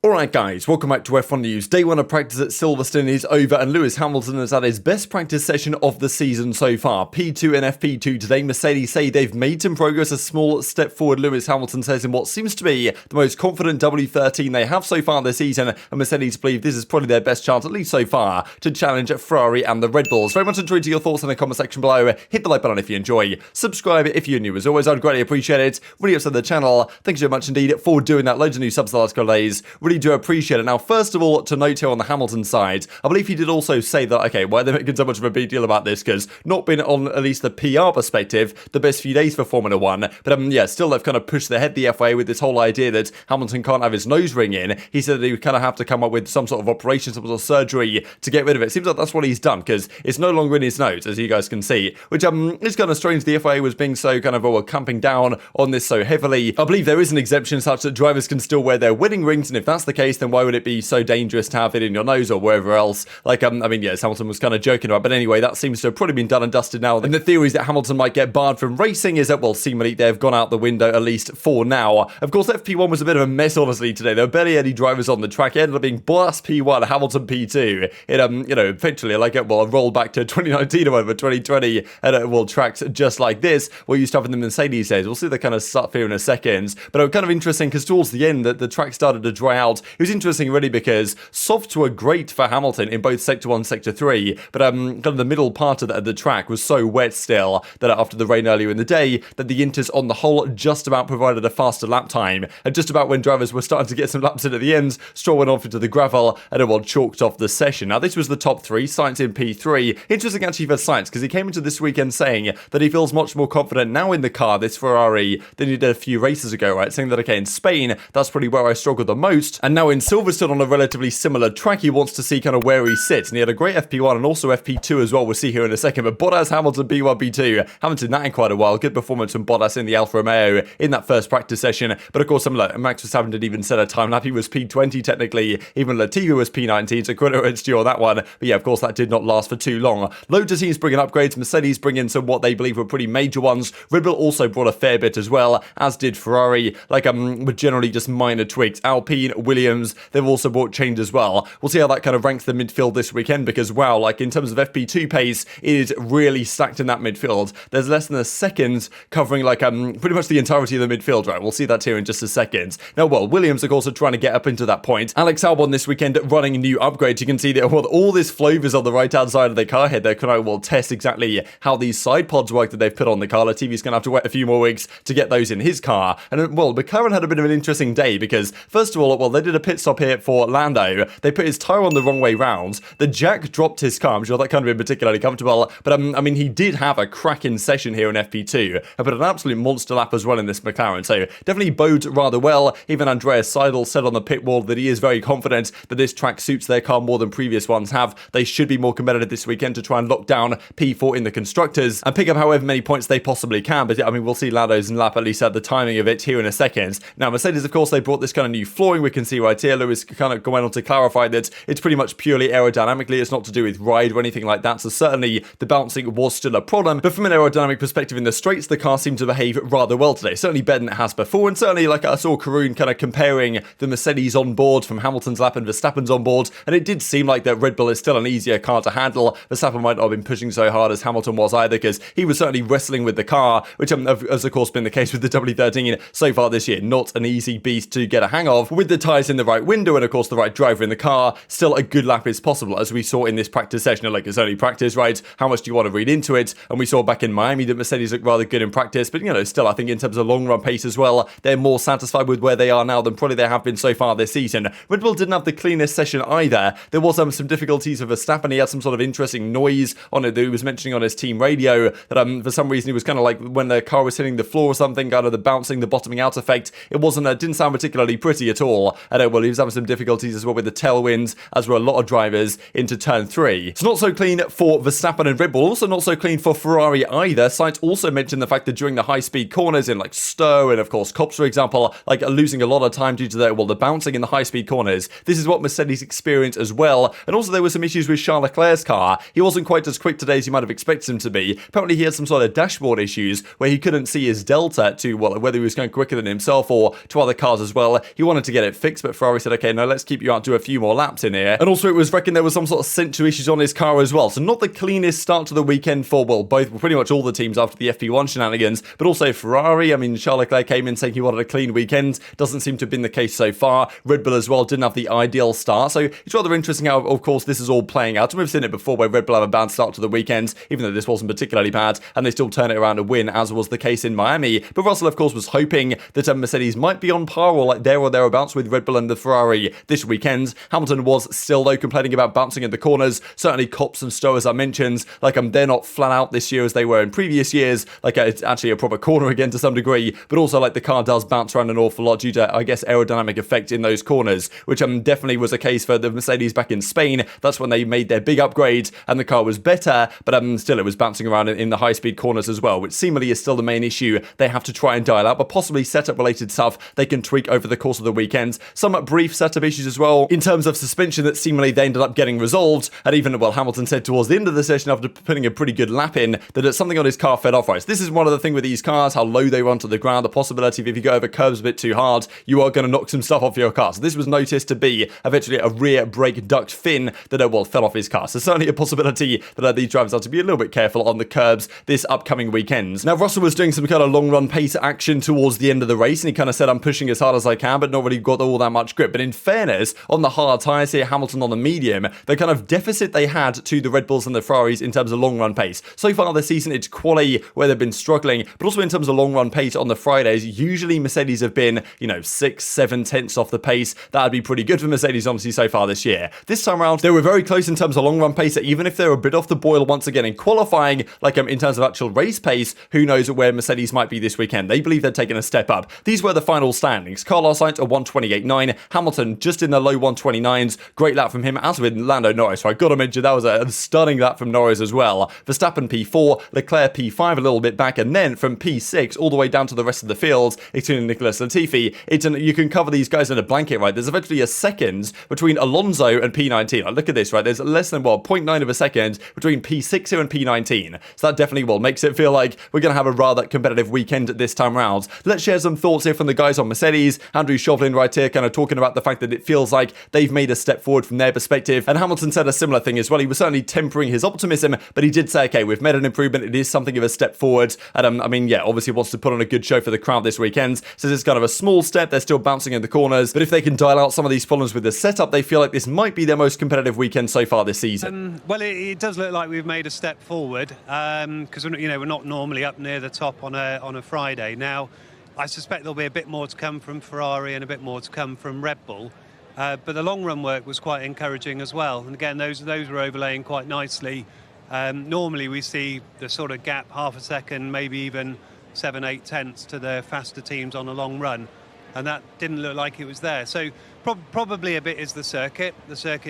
Alright guys, welcome back to F1 News. Day 1 of practice at Silverstone is over and Lewis Hamilton has had his best practice session of the season so far. P2 and FP2 today. Mercedes say they've made some progress, a small step forward Lewis Hamilton says in what seems to be the most confident W13 they have so far this season, and Mercedes believe this is probably their best chance, at least so far, to challenge Ferrari and the Red Bulls. Very much enjoyed your thoughts in the comment section below. Hit the like button if you enjoy. Subscribe if you're new. As always, I'd greatly appreciate it. Really upset the channel. Thank you so much indeed for doing that. Loads of new subs the last couple of days. Really do appreciate it. Now, first of all, to note here on the Hamilton side, I believe he did also say that, okay, why they're making so much of a big deal about this, because not been on at least the PR perspective the best few days for Formula 1, but yeah, still they've kind of pushed their head the FIA with this whole idea that Hamilton can't have his nose ring in. He said that he would kind of have to come up with some sort of operation, some sort of surgery to get rid of it. Seems like that's what he's done, because it's no longer in his nose, as you guys can see, which is kind of strange. The FIA was being so kind of clamping down on this so heavily. I believe there is an exemption such that drivers can still wear their wedding rings, and if that's the case, then why would it be so dangerous to have it in your nose or wherever else? Like, I mean, yes, Hamilton was kind of joking about, but anyway, that seems to have probably been done and dusted now. And the theories that Hamilton might get barred from racing is that, well, seemingly they've gone out the window, at least for now. Of course, FP1 was a bit of a mess, honestly, today. There were barely any drivers on the track. It ended up being Bottas P1, Hamilton P2. It, eventually, like, a roll back to 2019 or whatever, 2020, and tracks just like this, we're used to having the Mercedes days. We'll see the kind of stuff here in a second, but it was kind of interesting because towards the end, the track started to dry out. It was interesting, really, because softs were great for Hamilton in both Sector 1 and Sector 3, but kind of the middle part of the track was so wet still that after the rain earlier in the day, that the Inters on the whole just about provided a faster lap time, and just about when drivers were starting to get some laps in at the end, Stroll went off into the gravel and chalked off the session. Now this was the top three, Sainz in P3. Interesting actually for Sainz, because he came into this weekend saying that he feels much more confident now in the car, this Ferrari, than he did a few races ago, right? Saying that, okay, in Spain, that's probably where I struggled the most, and now in Silverstone on a relatively similar track, he wants to see kind of where he sits, and he had a great FP1 and also FP2 as well, we'll see here in a second. But Bottas, Hamilton, B1, B2, haven't seen that in quite a while. Good performance from Bottas in the Alfa Romeo in that first practice session, but of course, Max Verstappen didn't even set a time lap. He was P20 technically, even Latifi was P19, so credit where it's due on that one. But yeah, of course, that did not last for too long. Loads of teams bringing upgrades. Mercedes bring in some what they believe were pretty major ones. Red Bull also brought a fair bit as well, as did Ferrari, with generally just minor tweaks. Alpine, Williams, they've also brought change as well. We'll see how that kind of ranks the midfield this weekend, because wow, like in terms of FP2 pace, it is really stacked in that midfield. There's less than a second covering pretty much the entirety of the midfield, right? We'll see that here in just a second. Now, well, Williams of course are trying to get up into that point. Alex Albon this weekend running new upgrades. You can see that all this flavors on the right hand side of the car here. They're kind of test exactly how these side pods work that they've put on the car. Latifi's going to have to wait a few more weeks to get those in his car. And well, McLaren had a bit of an interesting day, because first of all, they did a pit stop here for Lando. They put his tyre on the wrong way round. The jack dropped his car. I'm sure that can't have been particularly comfortable, but I mean, he did have a cracking session here in FP2, but an absolute monster lap as well in this McLaren, so definitely bodes rather well. Even Andreas Seidel said on the pit wall that he is very confident that this track suits their car more than previous ones have. They should be more competitive this weekend to try and lock down P4 in the constructors and pick up however many points they possibly can, but I mean, we'll see Lando's lap at least at the timing of it here in a second. Now, Mercedes, of course, they brought this kind of new flooring. We can see right here, Lewis kind of went on to clarify that it's pretty much purely aerodynamically. It's not to do with ride or anything like that, so certainly the bouncing was still a problem, but from an aerodynamic perspective in the straights, the car seemed to behave rather well today. Certainly better than it has before, and certainly, like, I saw Karun kind of comparing the Mercedes on board from Hamilton's lap and Verstappen's on board, and it did seem like that Red Bull is still an easier car to handle. Verstappen might not have been pushing so hard as Hamilton was either, because he was certainly wrestling with the car, which has of course been the case with the W13 so far this year. Not an easy beast to get a hang of. With the tyres in the right window and of course the right driver in the car, still a good lap is possible, as we saw in this practice session. Like, it's only practice, right? How much do you want to read into it? And we saw back in Miami that Mercedes looked rather good in practice, but still, I think in terms of long run pace as well, they're more satisfied with where they are now than probably they have been so far this season. Red Bull didn't have the cleanest session either. There was some difficulties with Verstappen. He had some sort of interesting noise on it that he was mentioning on his team radio, that for some reason he was kind of like, when the car was hitting the floor or something, kind of the bouncing, the bottoming out effect, it didn't sound particularly pretty at all. And well, he was having some difficulties as well with the tailwinds, as were a lot of drivers into turn 3. It's not so clean for Verstappen and Red Bull, also not so clean for Ferrari either. Sainz also mentioned the fact that during the high-speed corners in like Stowe and of course Copse, for example, like losing a lot of time due to the bouncing in the high-speed corners. This is what Mercedes experienced as well. And also there were some issues with Charles Leclerc's car. He wasn't quite as quick today as you might have expected him to be. Apparently he had some sort of dashboard issues where he couldn't see his delta to whether he was going quicker than himself or to other cars as well. He wanted to get it fixed. fixed, but Ferrari said, okay, no, let's keep you out to a few more laps in here. And also it was reckoned there was some sort of sensor issues on his car as well. So not the cleanest start to the weekend for, well, pretty much all the teams after the FP1 shenanigans, but also Ferrari. I mean, Charles Leclerc came in saying he wanted a clean weekend. Doesn't seem to have been the case so far. Red Bull as well didn't have the ideal start. So it's rather interesting how, of course, this is all playing out. And we've seen it before where Red Bull have a bad start to the weekend, even though this wasn't particularly bad, and they still turn it around and win, as was the case in Miami. But Russell, of course, was hoping that Mercedes might be on par or like there or thereabouts with Red Bull and the Ferrari this weekend. Hamilton was still, though, complaining about bouncing in the corners. Certainly Cops and Stowe, as I mentioned, like they're not flat out this year as they were in previous years. Like it's actually a proper corner again to some degree, but also like the car does bounce around an awful lot due to, I guess, aerodynamic effect in those corners, which definitely was a case for the Mercedes back in Spain. That's when they made their big upgrade and the car was better, but still it was bouncing around in the high-speed corners as well, which seemingly is still the main issue they have to try and dial out, but possibly setup-related stuff they can tweak over the course of the weekend. Some brief setup issues as well in terms of suspension that seemingly they ended up getting resolved, and even, well, Hamilton said towards the end of the session after putting a pretty good lap in that something on his car fell off right. So this is one of the things with these cars, how low they run to the ground, the possibility of if you go over curves a bit too hard, you are going to knock some stuff off your car. So this was noticed to be eventually a rear brake duct fin that, well, fell off his car. So certainly a possibility that these drivers have to be a little bit careful on the curbs this upcoming weekend. Now, Russell was doing some kind of long run pace action towards the end of the race, and he kind of said, I'm pushing as hard as I can, but not really got all that much grip. But in fairness, on the hard tyres here, Hamilton on the medium, the kind of deficit they had to the Red Bulls and the Ferraris in terms of long run pace. So far this season, it's quali where they've been struggling, but also in terms of long run pace on the Fridays, usually Mercedes have been, 6-7 tenths off the pace. That'd be pretty good for Mercedes, honestly, so far this year. This time around, they were very close in terms of long run pace, even if they're a bit off the boil once again in qualifying, in terms of actual race pace, who knows where Mercedes might be this weekend. They believe they're taking a step up. These were the final standings. Carlos Sainz at 128.9, Hamilton just in the low 129s. Great lap from him, as with Lando Norris. So I got to mention that was a stunning lap from Norris as well. Verstappen P4, Leclerc P5 a little bit back, and then from P6 all the way down to the rest of the field, including Nicholas Latifi. You can cover these guys in a blanket, right? There's eventually a second between Alonso and P19. Like, look at this, right? There's less than, 0.9 of a second between P6 here and P19. So that definitely, makes it feel like we're going to have a rather competitive weekend this time round. Let's share some thoughts here from the guys on Mercedes. Andrew Chauvelin right here kind of talking about the fact that it feels like they've made a step forward from their perspective. And Hamilton said a similar thing as well. He was certainly tempering his optimism, but he did say, okay, we've made an improvement. It is something of a step forward. And obviously wants to put on a good show for the crowd this weekend. So it's kind of a small step. They're still bouncing in the corners, but if they can dial out some of these problems with the setup, they feel like this might be their most competitive weekend so far this season. Well, it does look like we've made a step forward because we're not normally up near the top on a Friday. Now, I suspect there'll be a bit more to come from Ferrari and a bit more to come from Red Bull. But the long run work was quite encouraging as well. And again, those were overlaying quite nicely. Normally we see the sort of gap half a second, maybe even 7-8 tenths to the faster teams on a long run. And that didn't look like it was there. So probably a bit is the circuit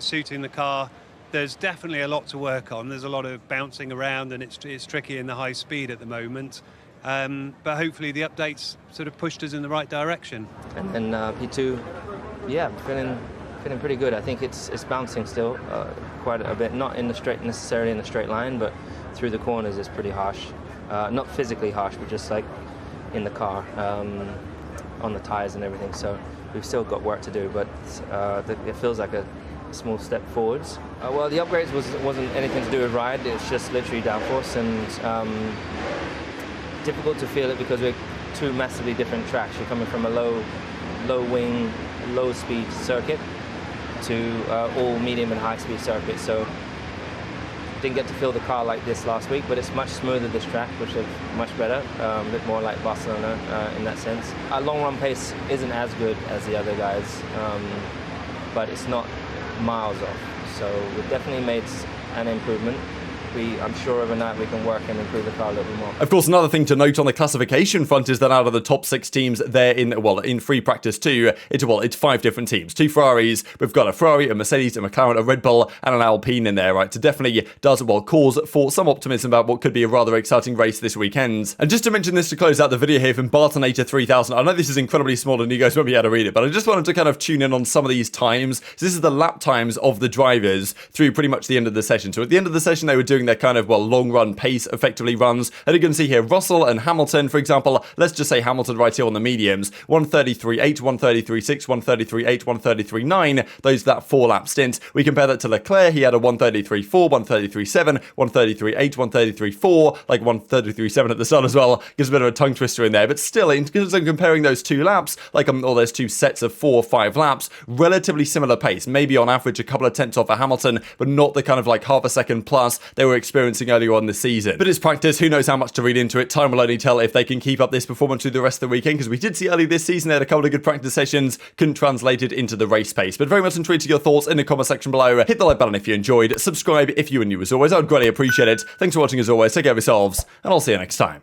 suiting the car. There's definitely a lot to work on. There's a lot of bouncing around and it's tricky in the high speed at the moment. But hopefully the updates sort of pushed us in the right direction. And then P2, yeah, feeling pretty good. I think it's bouncing still quite a bit, not necessarily in the straight line, but through the corners it's pretty harsh. Not physically harsh, but just like in the car, on the tires and everything. So we've still got work to do, but it feels like a small step forwards. Well, the upgrades wasn't anything to do with ride. It's just literally downforce, and difficult to feel it because we're two massively different tracks. You're coming from a low wing, low speed circuit to all medium and high speed circuits. So didn't get to feel the car like this last week, but it's much smoother, this track, which is much better, a bit more like Barcelona in that sense. Our long run pace isn't as good as the other guys, but it's not miles off. So we've definitely made an improvement. I'm sure overnight we can work and improve the car a little bit more. Of course, another thing to note on the classification front is that out of the top 6 teams there in free practice 2, it's 5 different teams. 2 Ferraris, we've got a Ferrari, a Mercedes, a McLaren, a Red Bull, and an Alpine in there, right? So definitely does, cause for some optimism about what could be a rather exciting race this weekend. And just to mention this to close out the video here from Bartonator 3000, I know this is incredibly small and you guys won't be able to read it, but I just wanted to kind of tune in on some of these times. So this is the lap times of the drivers through pretty much the end of the session. So at the end of the session, they were doing doing their kind of, well, long run pace effectively runs. And you can see here, Russell and Hamilton, for example, let's just say Hamilton right here on the mediums, 133.8, 133.6, 133.8, 133.9, those that 4-lap stint. We compare that to Leclerc, he had a 133.4, 133.7, 133.8, 133.4, like 133.7 at the start as well. Gives a bit of a tongue twister in there, but still, in terms of comparing those two laps, like or those two sets of 4 or 5 laps, relatively similar pace, maybe on average a couple of tenths off for Hamilton, but not the kind of like half a second plus they were experiencing earlier on this season. But it's practice, who knows how much to read into it. Time will only tell if they can keep up this performance through the rest of the weekend, because we did see early this season they had a couple of good practice sessions, couldn't translate it into the race pace. But very much intrigued to your thoughts in the comment section below. Hit the like button if you enjoyed, subscribe if you were new as always, I would greatly appreciate it. Thanks for watching as always, take care of yourselves, and I'll see you next time.